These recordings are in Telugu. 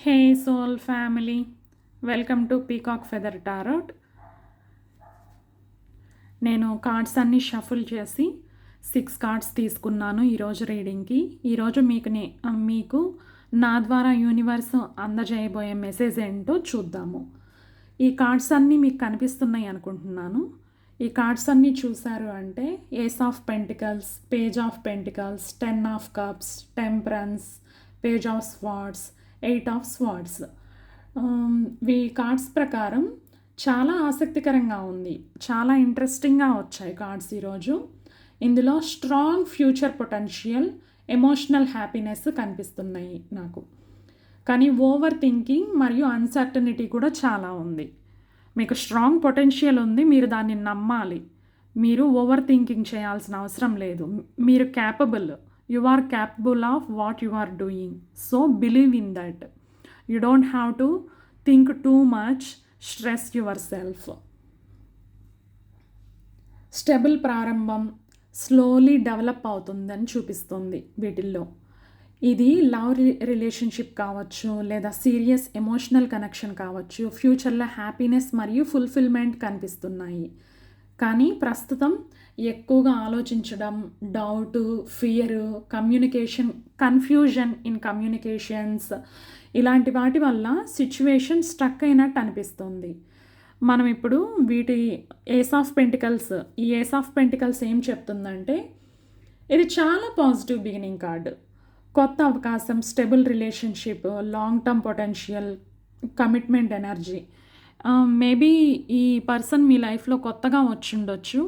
Hey soul family, welcome to Peacock Feather Tarot. నేను కార్డ్స్ అన్నీ షఫుల్ చేసి 6 కార్డ్స్ తీసుకున్నాను ఈరోజు రీడింగ్కి. ఈరోజు మీకు నా ద్వారా యూనివర్స్ అందజేయబోయే మెసేజ్ ఏంటో చూద్దాము. ఈ కార్డ్స్ అన్నీ మీకు కనిపిస్తున్నాయి అనుకుంటున్నాను. ఈ కార్డ్స్ అన్నీ చూసారు అంటే ace of pentacles, page of pentacles, 10 of cups, temperance, page of swords, 8 of swords. ఈ కార్డ్స్ ప్రకారం చాలా ఆసక్తికరంగా ఉంది, చాలా ఇంట్రెస్టింగ్గా వచ్చాయి కార్డ్స్ ఈరోజు. ఇందులో strong future potential, emotional happiness కనిపిస్తున్నాయి నాకు. కానీ ఓవర్ థింకింగ్ మరియు అన్సర్టనిటీ కూడా చాలా ఉంది. మీకు స్ట్రాంగ్ పొటెన్షియల్ ఉంది, మీరు దాన్ని నమ్మాలి. మీరు ఓవర్ థింకింగ్ చేయాల్సిన అవసరం లేదు. మీరు capable, you are capable of what you are doing. So believe in that. You don't have to think too much, stress yourself. Stable ప్రారంభం స్లోలీ డెవలప్ అవుతుందని చూపిస్తుంది వీటిల్లో. ఇది లవ్ రిలేషన్షిప్ కావచ్చు, లేదా సీరియస్ ఎమోషనల్ కనెక్షన్ కావచ్చు. ఫ్యూచర్లో హ్యాపీనెస్ మరియు ఫుల్ఫిల్మెంట్ కనిపిస్తున్నాయి. కానీ ప్రస్తుతం ఎక్కువగా ఆలోచించడం, doubt, fear, confusion in communications, ఇలాంటి వాటి వల్ల సిచ్యువేషన్ స్ట్రక్ అయినట్టు అనిపిస్తుంది. మనం ఇప్పుడు ఏస్ ఆఫ్ పెంటికల్స్, ఈ ఏస్ ఆఫ్ పెంటికల్స్ ఏం చెప్తుందంటే ఇది చాలా పాజిటివ్ బిగినింగ్ కార్డు. కొత్త అవకాశం, stable relationship, long term potential, commitment energy. Maybe ఈ పర్సన్ మీ లైఫ్లో కొత్తగా వచ్చి ఉండొచ్చు,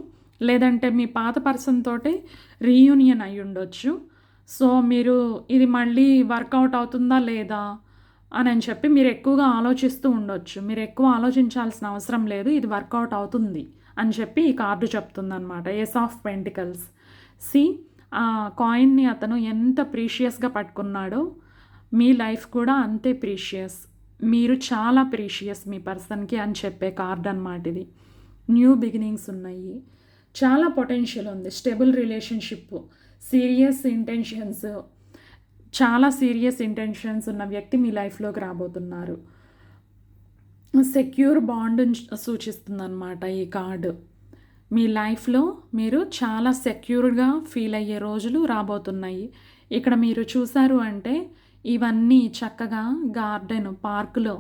లేదంటే మీ పాత పర్సన్ తోటి రీయూనియన్ అయి ఉండొచ్చు. సో మీరు ఇది మళ్ళీ వర్కౌట్ అవుతుందా లేదా అని చెప్పి మీరు ఎక్కువగా ఆలోచిస్తూ ఉండొచ్చు. మీరు ఎక్కువ ఆలోచించాల్సిన అవసరం లేదు, ఇది వర్కౌట్ అవుతుంది అని చెప్పి ఈ కార్డు చెప్తుందన్నమాట. Ace of pentacles. ఆ కాయిన్ని అతను ఎంత ప్రీషియస్గా పట్టుకున్నాడో మీ లైఫ్ కూడా అంతే ప్రీషియస్. మీరు చాలా ప్రీషియస్ మీ పర్సన్కి అని చెప్పే కార్డ్ అన్నమాట ఇది. న్యూ బిగినింగ్స్ ఉన్నాయి, చాలా పొటెన్షియల్ ఉంది. స్టెబుల్ రిలేషన్షిప్, సీరియస్ ఇంటెన్షన్స్, చాలా సీరియస్ ఇంటెన్షన్స్ ఉన్న వ్యక్తి మీ లైఫ్లోకి రాబోతున్నారు. సెక్యూర్ బాండ్ సూచిస్తుంది అన్నమాట ఈ కార్డు. మీ లైఫ్లో మీరు చాలా సెక్యూర్గా ఫీల్ అయ్యే రోజులు రాబోతున్నాయి. ఇక్కడ మీరు చూసారు అంటే ఇవన్నీ చక్కగా గార్డెన్, పార్కులో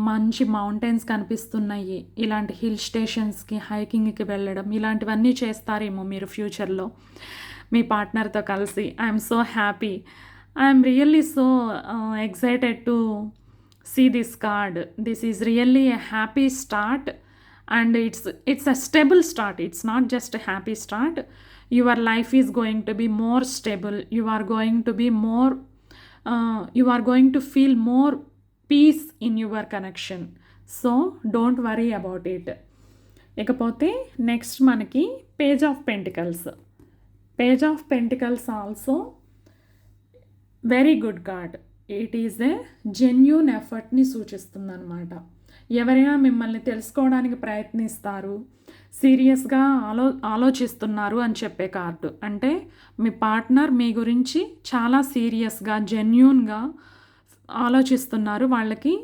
మంచి మౌంటైన్స్ కనిపిస్తున్నాయి. ఇలాంటి హిల్ స్టేషన్స్కి, హైకింగ్కి వెళ్ళడం, ఇలాంటివన్నీ చేస్తారేమో మీరు ఫ్యూచర్లో మీ పార్ట్నర్తో కలిసి. I'm so happy, I'm really so excited to see this card. This is really a happy start. And it's a stable start. It's not just a happy start. Your life is going to be more stable. You are going to feel more peace in your connection. So don't worry about it. ఇకపోతే నెక్స్ట్ మనకి page of pentacles. Page of pentacles also very good card. It is a genuine ఎఫర్ట్ని సూచిస్తుంది అన్నమాట. ఎవరైనా మిమ్మల్ని తెలుసుకోవడానికి ప్రయత్నిస్తారు, సీరియస్గా ఆలోచిస్తున్నారు అని చెప్పే కార్డు. అంటే మీ పార్ట్నర్ మీ గురించి చాలా సీరియస్గా, జెన్యూన్గా ఆలోచిస్తున్నారు, వాళ్ళకి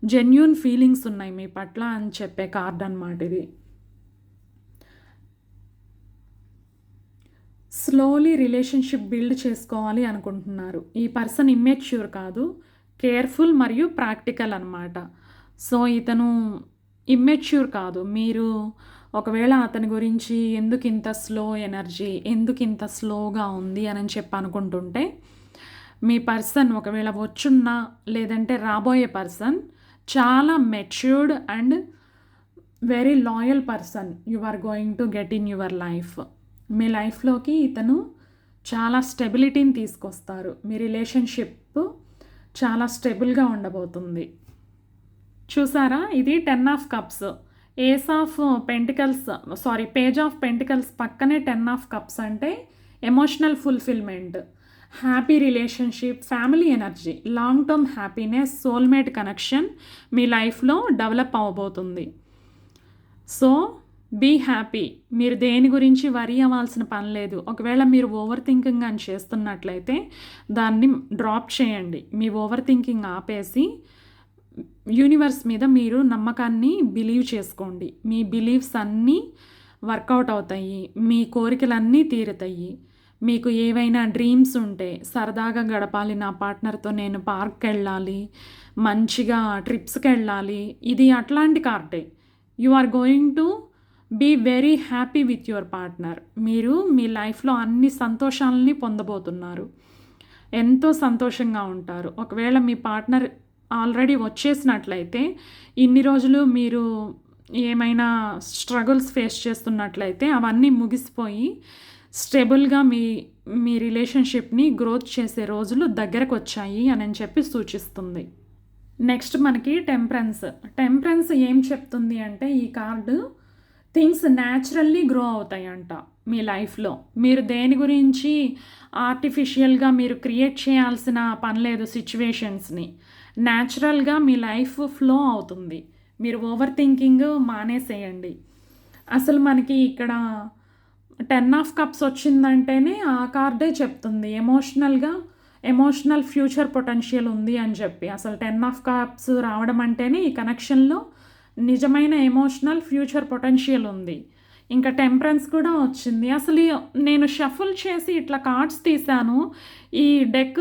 జెన్యూన్ ఫీలింగ్స్ ఉన్నాయి మీ పట్ల అని చెప్పే కార్డు అన్నమాట ఇది. స్లోలీ రిలేషన్షిప్ బిల్డ్ చేసుకోవాలి అనుకుంటున్నారు. ఈ పర్సన్ ఇమ్మెచ్యూర్ కాదు, కేర్ఫుల్ మరియు ప్రాక్టికల్ అన్నమాట. సో ఇతను ఇమ్మెచ్యూర్ కాదు. మీరు ఒకవేళ అతని గురించి ఎందుకు ఇంత స్లో ఎనర్జీ, ఎందుకు ఇంత స్లోగా ఉంది అని చెప్పి అనుకుంటుంటే, మీ పర్సన్ ఒకవేళ వచ్చున్నా లేదంటే రాబోయే పర్సన్ చాలా matured and very loyal person you are going to get in your life. మీ లైఫ్లోకి ఇతను చాలా స్టెబిలిటీని తీసుకొస్తారు. మీ రిలేషన్షిప్ చాలా స్టెబుల్గా ఉండబోతుంది. చూసారా, ఇది 10 of cups. Ace of pentacles, page of pentacles పక్కనే 10 ఆఫ్ కప్స్ అంటే emotional fulfilment, happy relationship, family energy, long term happiness, soulmate connection మీ లైఫ్లో డెవలప్ అవ్వబోతుంది. So be happy. మీరు దేని గురించి వరీ అవ్వాల్సిన పని లేదు. ఒకవేళ మీరు ఓవర్ థింకింగ్ అని చేస్తున్నట్లయితే దాన్ని డ్రాప్ చేయండి. మీ ఓవర్ థింకింగ్ ఆపేసి యూనివర్స్ మీద మీరు నమ్మకాన్ని బిలీవ్ చేసుకోండి. మీ బిలీవ్స్ అన్నీ వర్కౌట్ అవుతాయి. మీ కోరికలన్నీ తీరుతాయి. మీకు ఏవైనా డ్రీమ్స్ ఉంటే సరదాగా గడపాలి, నా పార్ట్నర్తో నేను పార్క్కి వెళ్ళాలి, మంచిగా ట్రిప్స్కి వెళ్ళాలి, ఇది అట్లాంటి కార్డే. You are going to be very happy with your partner. మీరు మీ లైఫ్లో అన్ని సంతోషాలని పొందబోతున్నారు. ఎంతో సంతోషంగా ఉంటారు. ఒకవేళ మీ పార్ట్నర్ ఆల్రెడీ వచ్చేసినట్లయితే, ఇన్ని రోజులు మీరు ఏమైనా స్ట్రగుల్స్ ఫేస్ చేస్తున్నట్లయితే అవన్నీ ముగిసిపోయి స్టేబుల్గా మీ మీ రిలేషన్షిప్ని గ్రోత్ చేసే రోజులు దగ్గరకు వచ్చాయి అని చెప్పి సూచిస్తుంది. నెక్స్ట్ మనకి టెంపరెన్స్. టెంపరెన్స్ ఏం చెప్తుంది అంటే, ఈ కార్డు థింగ్స్ న్యాచురల్లీ గ్రో అవుతాయంట మీ లైఫ్లో. మీరు దేని గురించి ఆర్టిఫిషియల్గా మీరు క్రియేట్ చేయాల్సిన పని లేదు. సిచ్యువేషన్స్ని న్యాచురల్గా మీ లైఫ్ ఫ్లో అవుతుంది. మీరు ఓవర్ థింకింగ్ మానేసేయండి. అసలు మనకి ఇక్కడ 10 ఆఫ్ కప్స్ వచ్చిందంటేనే ఆ కార్డే చెప్తుంది ఎమోషనల్ ఫ్యూచర్ పొటెన్షియల్ ఉంది అని చెప్పి. అసలు 10 ఆఫ్ కప్స్ రావడం అంటేనే ఈ కనెక్షన్లో నిజమైన ఎమోషనల్ ఫ్యూచర్ పొటెన్షియల్ ఉంది. ఇంకా టెంపరెన్స్ కూడా వచ్చింది. అసలు నేను షఫుల్ చేసి ఇట్లా కార్డ్స్ తీశాను. ఈ డెక్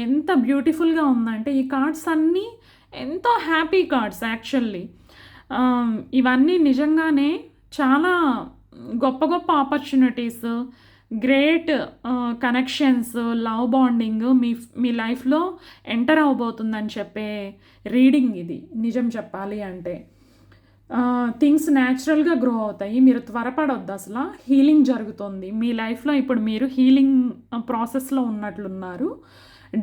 ఎంత బ్యూటిఫుల్గా ఉందంటే, ఈ కార్డ్స్ అన్నీ ఎంతో హ్యాపీ కార్డ్స్ యాక్చువల్లీ. ఇవన్నీ నిజంగానే చాలా గొప్ప గొప్ప opportunities, great connections, love bonding మీ లైఫ్లో ఎంటర్ అవ్వబోతుందని చెప్పే రీడింగ్ ఇది. నిజం చెప్పాలి అంటే థింగ్స్ న్యాచురల్గా గ్రో అవుతాయి. మీరు త్వరపడొద్దు. అసలు హీలింగ్ జరుగుతుంది మీ లైఫ్లో. ఇప్పుడు మీరు హీలింగ్ ప్రాసెస్లో ఉన్నట్లున్నారు.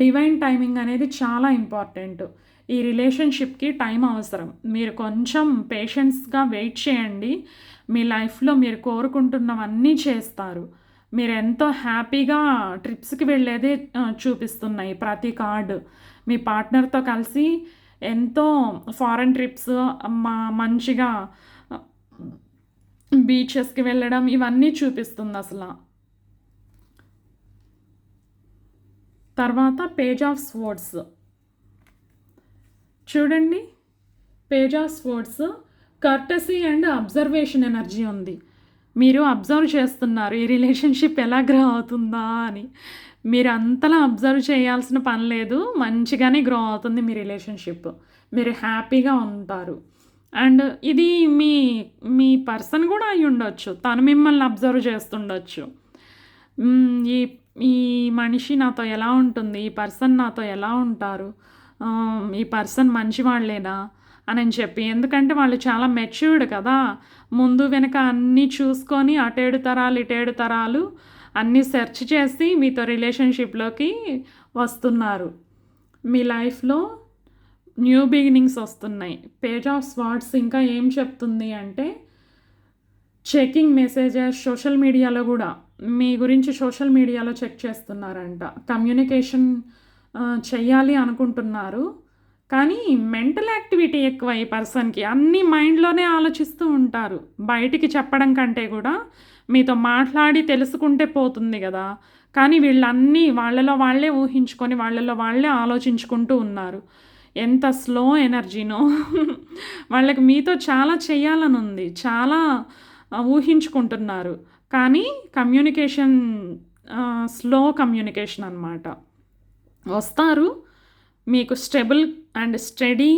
డివైన్ టైమింగ్ అనేది చాలా ఇంపార్టెంట్. ఈ రిలేషన్షిప్కి టైం అవసరం. మీరు కొంచెం పేషెన్స్గా వెయిట్ చేయండి. మీ లైఫ్లో మీరు కోరుకుంటున్నవన్నీ చేస్తారు. మీరు ఎంతో హ్యాపీగా ట్రిప్స్కి వెళ్ళేదే చూపిస్తున్నాయి ప్రతి కార్డు. మీ పార్ట్నర్తో కలిసి ఎంతో ఫారెన్ ట్రిప్స్, మంచిగా బీచెస్కి వెళ్ళడం, ఇవన్నీ చూపిస్తుంది అసలు. తర్వాత పేజ్ ఆఫ్ స్వర్డ్స్ చూడండి. Page of swords courtesy and observation energy ఉంది. మీరు అబ్జర్వ్ చేస్తున్నారు ఈ రిలేషన్షిప్ ఎలా గ్రో అవుతుందా అని. మీరు అంతలా అబ్జర్వ్ చేయాల్సిన పని లేదు. మంచిగానే గ్రో అవుతుంది మీ రిలేషన్షిప్. మీరు హ్యాపీగా ఉంటారు. అండ్ ఇది మీ మీ పర్సన్ కూడా అయి ఉండొచ్చు. తను మిమ్మల్ని అబ్జర్వ్ చేస్తుండొచ్చు. ఈ ఈ మనిషి నాతో ఎలా ఉంటుంది, ఈ పర్సన్ నాతో ఎలా ఉంటారు, ఈ పర్సన్ మంచివాళ్ళేనా అని చెప్పి. ఎందుకంటే వాళ్ళు చాలా మెచ్యూర్డ్ కదా. ముందు వెనక అన్నీ చూసుకొని అటేడు తరాలు ఇటేడు తరాలు అన్నీ సెర్చ్ చేసి మీతో రిలేషన్షిప్లోకి వస్తున్నారు. మీ లైఫ్లో న్యూ బిగినింగ్స్ వస్తున్నాయి. పేజ్ ఆఫ్ స్వార్డ్స్ ఇంకా ఏం చెప్తుంది అంటే, చెకింగ్ మెసేజెస్ సోషల్ మీడియాలో కూడా మీ గురించి సోషల్ మీడియాలో చెక్ చేస్తున్నారంట. కమ్యూనికేషన్ చెయ్యాలి అనుకుంటున్నారు, కానీ మెంటల్ యాక్టివిటీ ఎక్కువ ఈ పర్సన్కి. అన్నీ మైండ్లోనే ఆలోచిస్తూ ఉంటారు. బయటికి చెప్పడం కంటే కూడా మీతో మాట్లాడి తెలుసుకుంటే పోతుంది కదా. కానీ వీళ్ళన్నీ వాళ్ళలో వాళ్ళే ఊహించుకొని వాళ్ళలో వాళ్ళే ఆలోచించుకుంటూ ఉన్నారు. ఎంత స్లో ఎనర్జీనో. వాళ్ళకి మీతో చాలా చేయాలని ఉంది, చాలా ఊహించుకుంటున్నారు. కానీ కమ్యూనికేషన్ స్లో కమ్యూనికేషన్ అన్నమాట. వస్తారు, మీకు stable and study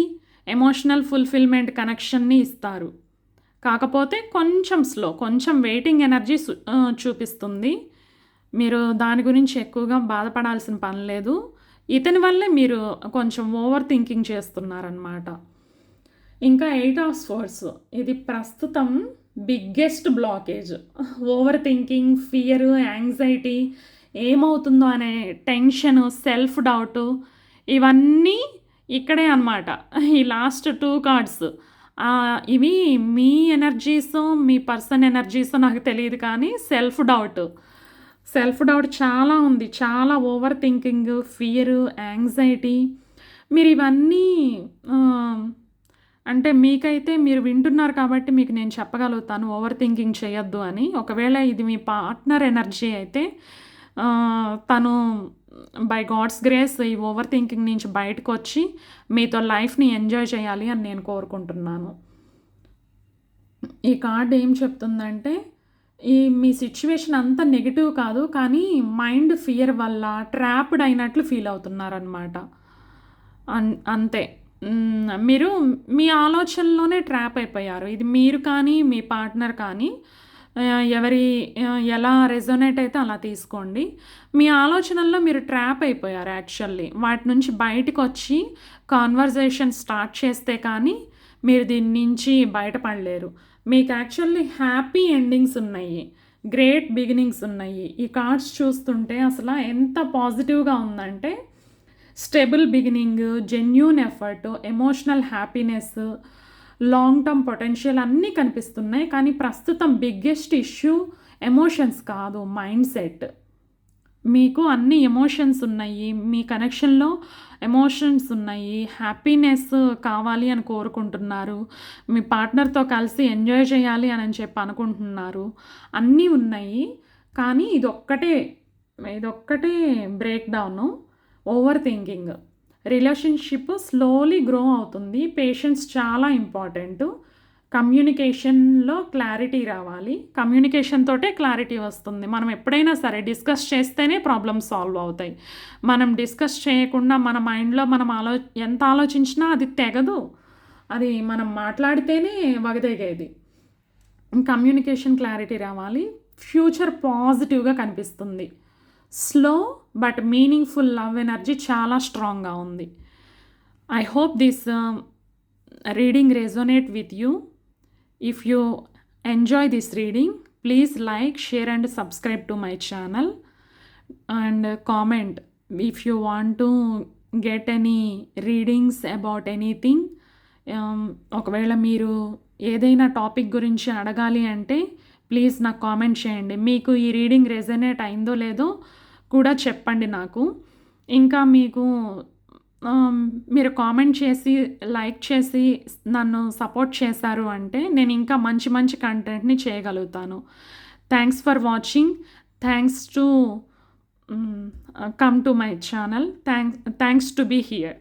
emotional fulfilment కనెక్షన్ని ఇస్తారు. కాకపోతే కొంచెం స్లో, కొంచెం వెయిటింగ్ ఎనర్జీ చూపిస్తుంది. మీరు దాని గురించి ఎక్కువగా బాధపడాల్సిన పని లేదు. ఇతని వల్లే మీరు కొంచెం ఓవర్ థింకింగ్ చేస్తున్నారనమాట. ఇంకా 8 ఆఫ్ స్వర్డ్స్, ఇది ప్రస్తుతం biggest blockage. Over thinking, fear, anxiety, ఏమవుతుందో అనే టెన్షన్, సెల్ఫ్ డౌట్, ఇవన్నీ ఇక్కడే అనమాట. ఈ లాస్ట్ 2 కార్డ్స్ ఇవి మీ ఎనర్జీసో మీ పర్సన్ ఎనర్జీసో నాకు తెలియదు, కానీ సెల్ఫ్ డౌట్ చాలా ఉంది. చాలా ఓవర్ థింకింగ్, ఫియర్, యాంగ్జైటీ. మీరు ఇవన్నీ అంటే మీకైతే మీరు వింటున్నారు కాబట్టి మీకు నేను చెప్పగలుగుతాను ఓవర్ థింకింగ్ చేయొద్దు అని. ఒకవేళ ఇది మీ పార్ట్నర్ ఎనర్జీ అయితే తను బై గాడ్స్ గ్రేస్ ఈ ఓవర్ థింకింగ్ నుంచి బయటకొచ్చి మీతో లైఫ్‌ని ఎంజాయ్ చేయాలి అని నేను కోరుకుంటున్నాను. ఈ కార్డ్ ఏం చెప్తుందంటే, మీ సిట్యుయేషన్ అంతా నెగెటివ్ కాదు. కానీ మైండ్ ఫియర్ వల్ల ట్రాప్డ్ అయినట్లు ఫీల్ అవుతున్నారనమాట. అంతే. మీరు మీ ఆలోచనలోనే ట్రాప్ అయిపోయారు. ఇది మీరు కానీ, మీ పార్ట్నర్ కానీ ఎలా రెజొనేట్ అయితే అలా తీసుకోండి. మీ ఆలోచనల్లో మీరు ట్రాప్ అయిపోయారు యాక్చువల్లీ. వాటి నుంచి బయటకొచ్చి కాన్వర్జేషన్ స్టార్ట్ చేస్తే కానీ మీరు దీని నుంచి బయటపడలేరు. మీకు యాక్చువల్లీ హ్యాపీ ఎండింగ్స్ ఉన్నాయి. గ్రేట్ బిగినింగ్స్ ఉన్నాయి. ఈ కార్డ్స్ చూస్తుంటే అసలు ఎంత పాజిటివ్‌గా ఉందంటే stable beginning, genuine effort, emotional happiness, long term potential అన్నీ కనిపిస్తున్నాయి. కానీ ప్రస్తుతం బిగ్గెస్ట్ ఇష్యూ ఎమోషన్స్ కాదు, మైండ్ సెట్. మీకు అన్ని ఎమోషన్స్ ఉన్నాయి. మీ కనెక్షన్‌లో ఎమోషన్స్ ఉన్నాయి. హ్యాపీనెస్ కావాలి అని కోరుకుంటున్నారు. మీ పార్ట్నర్‌తో కలిసి ఎంజాయ్ చేయాలి అని చెప్పి అనుకుంటున్నారు. అన్నీ ఉన్నాయి. కానీ ఇదొక్కటే break down. Over thinking. Relationship slowly grow అవుతుంది. పేషెన్స్ చాలా ఇంపార్టెంటు. కమ్యూనికేషన్‌లో క్లారిటీ రావాలి. కమ్యూనికేషన్ తోటే క్లారిటీ వస్తుంది. మనం ఎప్పుడైనా సరే డిస్కస్ చేస్తేనే ప్రాబ్లమ్స్ సాల్వ్ అవుతాయి. మనం డిస్కస్ చేయకుండా మన మైండ్‌లో మనం ఎంత ఆలోచించినా అది తెగదు. అది మనం మాట్లాడితేనే వగదెగేది. కమ్యూనికేషన్ క్లారిటీ రావాలి. ఫ్యూచర్ పాజిటివ్‌గా కనిపిస్తుంది. Slow but meaningful love energy చాలా స్ట్రాంగ్‌గా ఉంది. I hope this reading resonate with you. If you enjoy this reading, please like, share and subscribe to my channel and comment if you want to get any readings about anything. ఒకవేళ మీరు ఏదైనా టాపిక్ గురించి అడగాలి అంటే ప్లీజ్ నాకు కామెంట్ చేయండి. మీకు ఈ రీడింగ్ రెజనేట్ అయిందో లేదో కూడా చెప్పండి నాకు. ఇంకా మీరు కామెంట్ చేసి, లైక్ చేసి నన్ను సపోర్ట్ చేశారు అంటే నేను ఇంకా మంచి మంచి కంటెంట్‌ని చేయగలుగుతాను. Thanks for watching. Thanks to come to my channel. Thanks to be here.